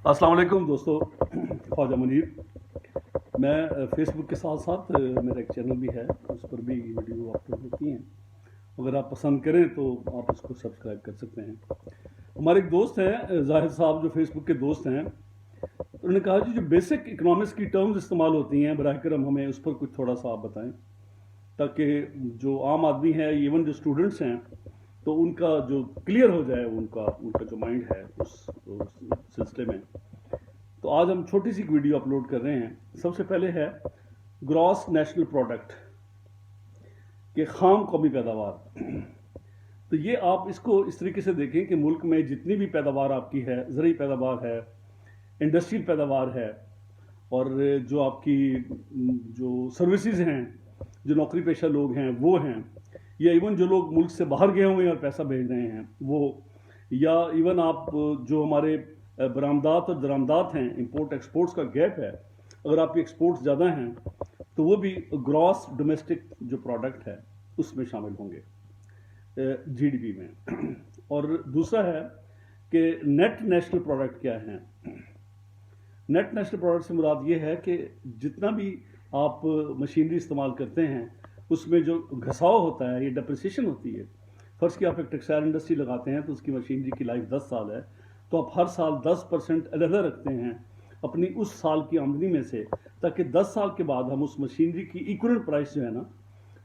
अस्सलाम वालेकुम दोस्तों, ख्वाजा मुनीर। मैं फेसबुक के साथ साथ मेरा एक चैनल भी है, उस पर भी वीडियो अपलोड होती हैं। अगर आप पसंद करें तो आप उसको सब्सक्राइब कर सकते हैं। हमारे एक दोस्त हैं जाहिद साहब, जो फेसबुक के दोस्त हैं, तो उन्होंने कहा जी जो बेसिक इकोनॉमिक्स की टर्म्स इस्तेमाल होती हैं, बराह करम हमें उस पर कुछ थोड़ा सा आप बताएं, ताकि जो आम आदमी है, इवन जो स्टूडेंट्स हैं, तो उनका जो क्लियर हो जाए, उनका जो माइंड है उस सिलसिले में। तो आज हम छोटी सी वीडियो अपलोड कर रहे हैं। सबसे पहले है ग्रॉस नेशनल प्रोडक्ट के खाम कौमी पैदावार। तो ये आप इसको इस तरीके से देखें कि मुल्क में जितनी भी पैदावार आपकी है, ज़रूरी पैदावार है, इंडस्ट्रियल पैदावार है, और जो आपकी जो सर्विसेज हैं, जो नौकरी पेशा लोग हैं वो हैं, या इवन जो लोग मुल्क से बाहर गए हुए हैं और पैसा भेज रहे हैं वो, या इवन आप जो हमारे बरामदात और दरामदात हैं, इंपोर्ट एक्सपोर्ट्स का गैप है, अगर आपकी एक्सपोर्ट्स ज़्यादा हैं तो वो भी ग्रॉस डोमेस्टिक जो प्रोडक्ट है उसमें शामिल होंगे जीडीपी में। और दूसरा है कि नेट नेशनल प्रोडक्ट क्या है। नेट नेशनल प्रोडक्ट से मुराद ये है कि जितना भी आप मशीनरी इस्तेमाल करते हैं उसमें जो घसाव होता है, ये डेप्रिसिएशन होती है। फर्स्ट की आप एक टेक्सटाइल इंडस्ट्री लगाते हैं तो उसकी मशीनरी की लाइफ 10 साल है, तो आप हर साल 10% अलहदा रखते हैं अपनी उस साल की आमदनी में से, ताकि 10 साल के बाद हम उस मशीनरी की इक्वलेंट प्राइस जो है ना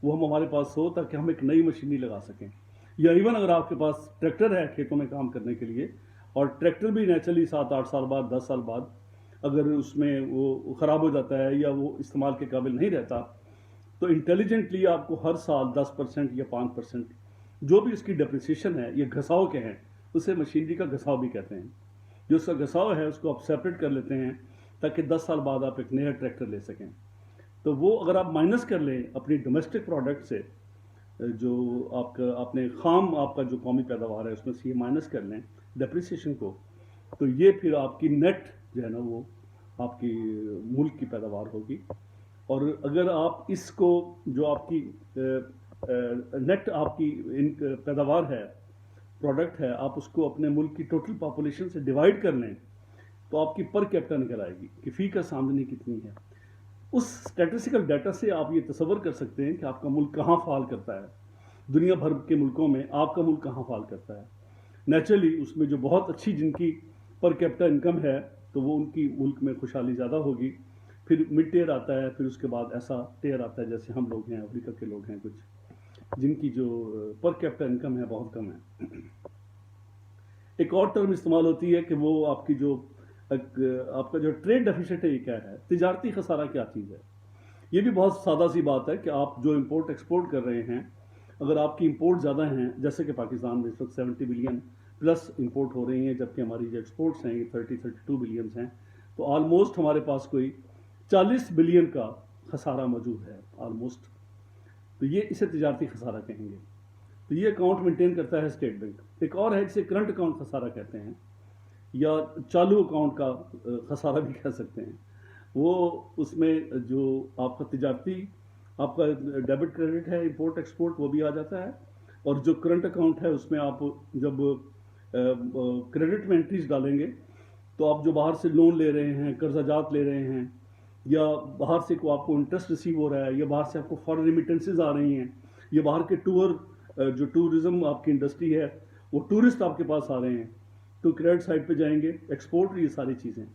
वो हम हमारे पास हो, ताकि हम एक नई मशीनरी लगा सकें। या इवन अगर आपके पास ट्रैक्टर है खेतों में काम करने के लिए, और ट्रैक्टर भी नेचुरली 7-8 साल बाद, 10 साल बाद अगर उसमें वो ख़राब हो जाता है या वो इस्तेमाल के काबिल नहीं रहता, तो इंटेलिजेंटली आपको हर साल 10% या 5% जो भी उसकी डेप्रिसिएशन है, ये घसाव के हैं, उसे मशीनरी का घसाव भी कहते हैं। जो उसका घसाव है उसको आप सेपरेट कर लेते हैं ताकि 10 साल बाद आप एक नया ट्रैक्टर ले सकें। तो वो अगर आप माइनस कर लें अपनी डोमेस्टिक प्रोडक्ट से, जो आपने खाम आपका जो कौमी पैदावार है उसमें से ये माइनस कर लें डेप्रिसिएशन को, तो ये फिर आपकी नेट जो है ना वो आपकी मुल्क की पैदावार होगी। और अगर आप इसको जो आपकी नेट आपकी पैदावार है, प्रोडक्ट है, आप उसको अपने मुल्क की टोटल पॉपुलेशन से डिवाइड कर लें तो आपकी पर कैपिटा निकल आएगी कि फी का आमदनी कितनी है। उस स्टैटिस्टिकल डाटा से आप ये तसव्वुर कर सकते हैं कि आपका मुल्क कहाँ फाल करता है, दुनिया भर के मुल्कों में आपका मुल्क कहाँ फाल करता है। नेचुरली उसमें जो बहुत अच्छी जिनकी पर कैपिटा इनकम है तो वो उनकी मुल्क में खुशहाली ज़्यादा होगी। फिर मिड टेयर आता है, फिर उसके बाद ऐसा टेयर आता है जैसे हम लोग हैं, अफ्रीका के लोग हैं कुछ, जिनकी जो पर कैपिटा इनकम है बहुत कम है। एक और टर्म इस्तेमाल होती है कि वो आपकी जो आपका जो ट्रेड डेफिसिट है ये क्या है, तिजारती खसारा क्या चीज़ है। ये भी बहुत सादा सी बात है कि आप जो इंपोर्ट एक्सपोर्ट कर रहे हैं, अगर आपकी इंपोर्ट ज़्यादा हैं, जैसे कि पाकिस्तान में इस वक्त 70 बिलियन प्लस इंपोर्ट हो रही हैं, जबकि हमारी जो एक्सपोर्ट्स हैं ये 30-32 बिलियन हैं, तो ऑलमोस्ट हमारे पास कोई 40 बिलियन का खसारा मौजूद है ऑलमोस्ट। तो ये इसे तिजारती खसारा कहेंगे। तो ये अकाउंट मेंटेन करता है स्टेट बैंक। एक और है जिसे करंट अकाउंट खसारा कहते हैं, या चालू अकाउंट का खसारा भी कह सकते हैं। वो उसमें जो आपका तिजारती आपका डेबिट क्रेडिट है, इंपोर्ट एक्सपोर्ट, वो भी आ जाता है। और जो करंट अकाउंट है उसमें आप जब क्रेडिट में एंट्रीज डालेंगे तो आप जो बाहर से लोन ले रहे हैं, कर्जाजात ले रहे हैं, या बाहर से को आपको इंटरेस्ट रिसीव हो रहा है, या बाहर से आपको फॉरेन रिमिटेंसेज आ रही हैं, या बाहर के जो टूरिज्म आपकी इंडस्ट्री है वो टूरिस्ट आपके पास आ रहे हैं, तो क्रेडिट साइड पे जाएंगे, एक्सपोर्ट, ये सारी चीज़ें।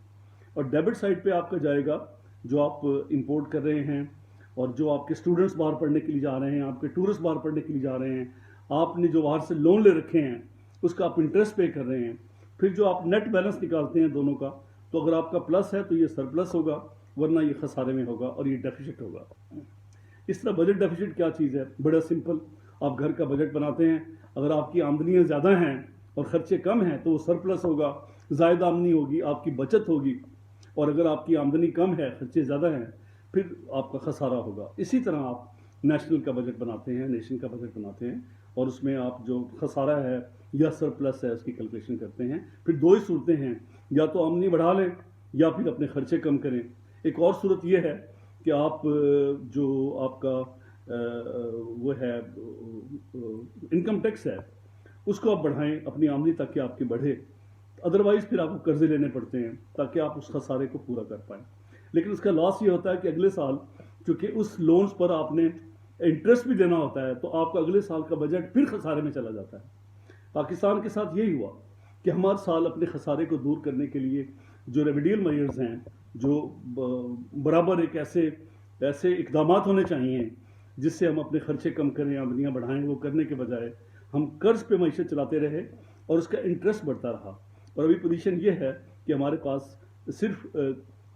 और डेबिट साइड पे आपका जाएगा जो आप इंपोर्ट कर रहे हैं, और जो आपके स्टूडेंट्स बाहर पढ़ने के लिए जा रहे हैं, आपके टूरिस्ट बाहर पढ़ने के लिए जा रहे हैं, आपने जो बाहर से लोन ले रखे हैं उसका आप इंटरेस्ट पे कर रहे हैं। फिर जो आप नेट बैलेंस निकालते हैं दोनों का, तो अगर आपका प्लस है तो ये सरप्लस होगा, वरना ये खसारे में होगा और ये डेफिसिट होगा। इस तरह बजट डेफिसिट क्या चीज़ है, बड़ा सिंपल। आप घर का बजट बनाते हैं, अगर आपकी आमदनियाँ ज़्यादा हैं और ख़र्चे कम हैं तो वो सरप्लस होगा, ज़ायद आमदनी होगी, आपकी बचत होगी। और अगर आपकी आमदनी कम है, खर्चे ज़्यादा हैं, फिर आपका खसारा होगा। इसी तरह आप नेशनल का बजट बनाते हैं, नेशन का बजट बनाते हैं, और उसमें आप जो खसारा है या सरप्लस है उसकी कैलकुलेशन करते हैं। फिर दो ही सूरतें हैं, या तो आमदनी बढ़ा लें या फिर अपने खर्चे कम करें। एक और सूरत यह है कि आप जो आपका वो है इनकम टैक्स है उसको आप बढ़ाएं अपनी आमदनी तक कि आपकी बढ़े, ادروائز پھر آپ کو قرضے لینے پڑتے ہیں تاکہ آپ اس خسارے کو پورا کر پائیں. لیکن اس کا لاس یہ ہوتا ہے کہ اگلے سال چونکہ اس لونز پر آپ نے انٹرسٹ بھی دینا ہوتا ہے تو آپ کا اگلے سال کا بجٹ پھر خسارے میں چلا جاتا ہے. پاکستان کے ساتھ یہی ہوا کہ ہم ہر سال اپنے خسارے کو دور کرنے کے لیے جو ریمیڈیل میئرز ہیں، جو برابر ایک ایسے اقدامات ہونے چاہیے جس سے ہم اپنے خرچے کم کریں، آمدنیاں بڑھائیں، وہ کرنے کے بجائے ہم قرض پہ معیشت چلاتے رہے اور اس کا انٹرسٹ بڑھتا رہا. اور ابھی پوزیشن یہ ہے کہ ہمارے پاس صرف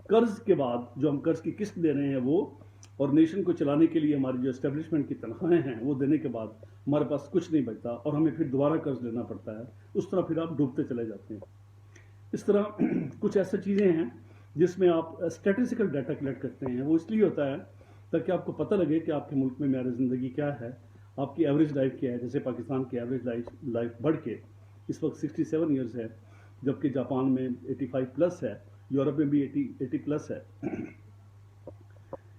قرض کے بعد جو ہم قرض کی قسط دے رہے ہیں وہ، اور نیشن کو چلانے کے لیے ہماری جو اسٹیبلشمنٹ کی تنخواہیں ہیں وہ دینے کے بعد ہمارے پاس کچھ نہیں بچتا اور ہمیں پھر دوبارہ قرض لینا پڑتا ہے. اس طرح پھر آپ ڈوبتے چلے جاتے ہیں. اس طرح کچھ ایسی چیزیں ہیں جس میں آپ اسٹیٹسٹیکل ڈیٹا کلیکٹ کرتے ہیں. وہ اس لیے ہوتا ہے تاکہ آپ کو پتہ لگے کہ آپ کے ملک میں معیار زندگی کیا ہے، آپ کی ایوریج لائف کیا ہے. جیسے پاکستان کی ایوریج لائف بڑھ کے اس وقت 67 ایئرز ہے، جبکہ جاپان میں 85 پلس ہے، یورپ میں بھی 80 پلس ہے.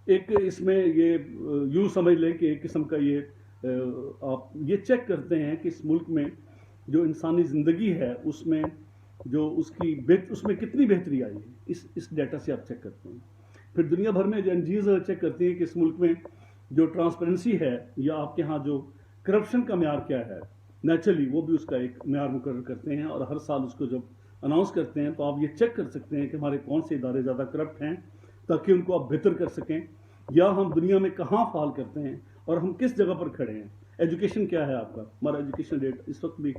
ایک اس میں یہ یوں سمجھ لیں کہ ایک قسم کا یہ آپ یہ چیک کرتے ہیں کہ اس ملک میں جو انسانی زندگی ہے اس میں جو اس میں کتنی بہتری آئی ہے. اس ڈیٹا سے آپ چیک کرتے ہیں. پھر دنیا بھر میں جو NGOز چیک کرتی ہیں کہ اس ملک میں جو ٹرانسپیرنسی ہے یا آپ کے ہاں جو کرپشن کا معیار کیا ہے، نیچرلی وہ بھی اس کا ایک معیار مقرر کرتے ہیں اور ہر سال اس کو جب اناؤنس کرتے ہیں تو آپ یہ چیک کر سکتے ہیں کہ ہمارے کون سے ادارے زیادہ کرپٹ ہیں تاکہ ان کو آپ بہتر کر سکیں، یا ہم دنیا میں کہاں فال کرتے ہیں اور ہم کس جگہ پر کھڑے ہیں. ایجوکیشن کیا ہے آپ کا؟ ہمارا ایجوکیشن ریٹ اس وقت بھی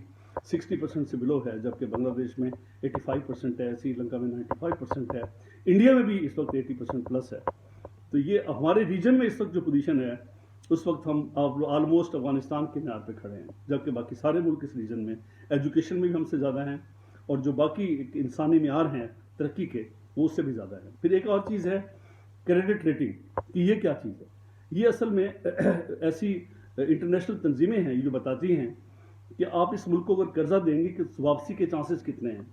60% سے بلو ہے، جبکہ بنگلہ دیش میں 85% ہے، سری لنکا میں 95% ہے، انڈیا میں بھی اس وقت 80% پلس ہے. تو یہ ہمارے ریجن میں اس وقت جو پوزیشن ہے اس وقت ہم آلموسٹ افغانستان کے معیار پہ کھڑے ہیں، جبکہ باقی سارے ملک اس ریجن میں ایجوکیشن میں بھی ہم سے زیادہ ہیں اور جو باقی انسانی معیار ہیں ترقی کے وہ اس سے بھی زیادہ ہیں. پھر ایک اور چیز ہے کریڈٹ ریٹنگ کہ یہ کیا چیز ہے. یہ اصل میں ایسی انٹرنیشنل تنظیمیں ہیں جو بتاتی ہیں کہ آپ اس ملک کو اگر قرضہ دیں گے کہ واپسی کے چانسز کتنے ہیں،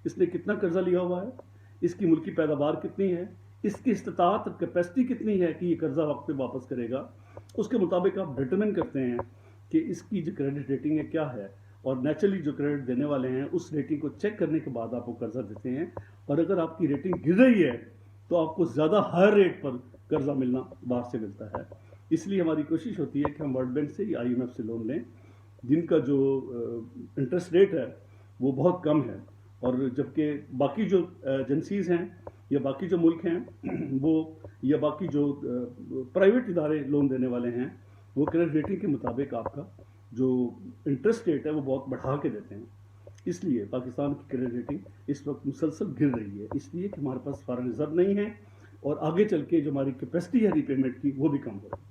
اس نے کتنا قرضہ لیا ہوا ہے، اس کی ملکی پیداوار کتنی ہے، اس کی استطاعت اور کیپیسٹی کتنی ہے کہ یہ قرضہ وقت پہ واپس کرے گا. اس کے مطابق آپ ڈٹرمن کرتے ہیں کہ اس کی جو کریڈٹ ریٹنگ ہے کیا ہے، اور نیچرلی جو کریڈٹ دینے والے ہیں اس ریٹنگ کو چیک کرنے کے بعد آپ کو قرضہ دیتے ہیں. اور اگر آپ کی ریٹنگ گر رہی ہے تو آپ کو زیادہ ہائر ریٹ پر قرضہ ملنا باہر سے ملتا ہے. اس لیے ہماری کوشش ہوتی ہے کہ ہم ورلڈ بینک سے یا IMF سے لون لیں جن کا جو انٹرسٹ ریٹ ہے وہ بہت کم ہے، اور جبکہ باقی جو ایجنسیز ہیں یا باقی جو ملک ہیں وہ یا باقی جو پرائیویٹ ادارے لون دینے والے ہیں وہ کریڈٹ ریٹنگ کے مطابق آپ کا جو انٹرسٹ ریٹ ہے وہ بہت بڑھا کے دیتے ہیں. اس لیے پاکستان کی کریڈٹ ریٹنگ اس وقت مسلسل گر رہی ہے، اس لیے کہ ہمارے پاس فارن ریزرو نہیں ہے اور آگے چل کے جو ہماری کیپیسٹی ہے ری پیمنٹ کی وہ بھی کم ہو رہی ہے.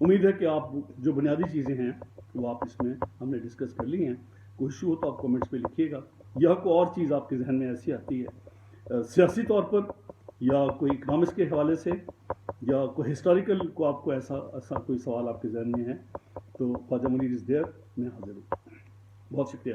امید ہے کہ آپ جو بنیادی چیزیں ہیں وہ آپ اس میں ہم نے ڈسکس کر لی ہیں. کوئی ایشو ہو تو آپ کمنٹس پہ لکھیے گا، یا کوئی اور چیز آپ کے ذہن میں ایسی آتی ہے سیاسی طور پر یا کوئی اکنامکس کے حوالے سے یا کوئی ہسٹوریکل کو آپ کو ایسا کوئی سوال آپ کے ذہن میں ہے تو خواجہ منیر از دیئر، میں حاضر ہوں. بہت شکریہ.